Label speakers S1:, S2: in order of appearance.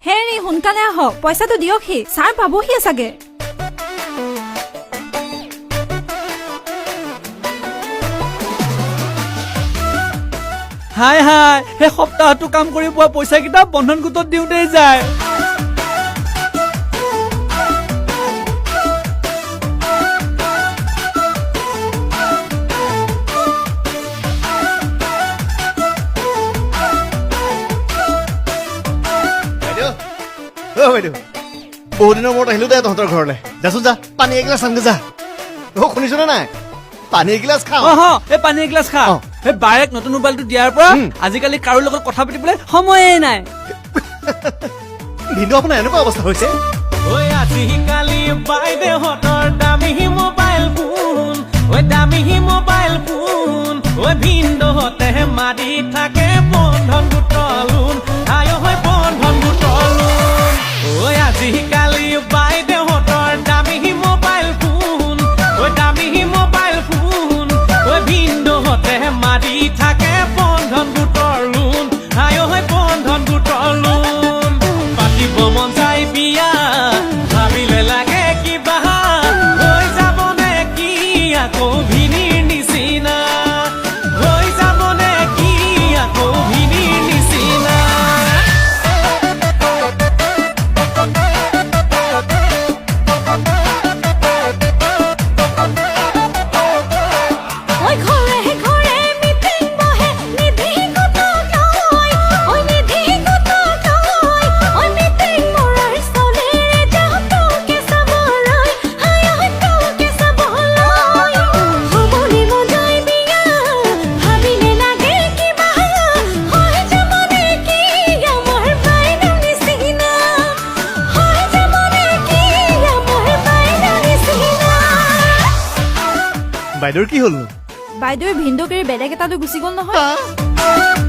S1: হেৰি সোনকালে আহক, পইচাটো দিয়কহি, ছাৰ পাবহি চাগে।
S2: হাই হাই, সেই সপ্তাহটো কাম কৰি পোৱা পইচা কেইটা বন্ধন গোটত দিওঁতেই যায়।
S3: বাইদেউ বহুত দিনৰ মূৰত আহিলো দে তহঁতৰ ঘৰলৈ। যাচোন যা, পানী এগিলাচ আনগে যা। শুনিছো নে নাই? পানী এগিলাচ খাওঁ।
S2: এই পানী এগিলাচ খা। এই বায়েক নতুন মোবাইলটো দিয়াৰ পৰা আজিকালি কাৰো লগত কথা পাতিবলৈ সময়েই নাই।
S3: ভিনদেউ আপোনাৰ এনেকুৱা অৱস্থা হৈছে?
S4: আজিকালি বাইদেউহঁতৰ দামী মোবাইল ফোন, দামী মোবাইল ফোন, ভিনদেউহঁতে মাৰি থাকে বন্ধন গোটৰ লোন, বন্ধন গোটৰ লোন। আজিকালি বাইদেউহঁতৰ দামী মোবাইল ফোন, দামী মোবাইল ফোন, ভিনদেউহঁতে মাৰি থাকে বন্ধন গোটৰ লোন, বন্ধন গোটৰ লোন। পাতিব মন যায় বিয়া, ভাবিলে লাগে কিবা, হৈ যাব নে কি আকৌ ভিনিৰ নিচিনা, হৈ যাব নে কি আকৌ ভিনিৰ নিচিনা।
S3: বাইদেউৰ কি হ'ল?
S1: বাইদেউৰ ভিনদেউক এৰি বেলেগ এটালৈ গুচি গ'ল নহয়।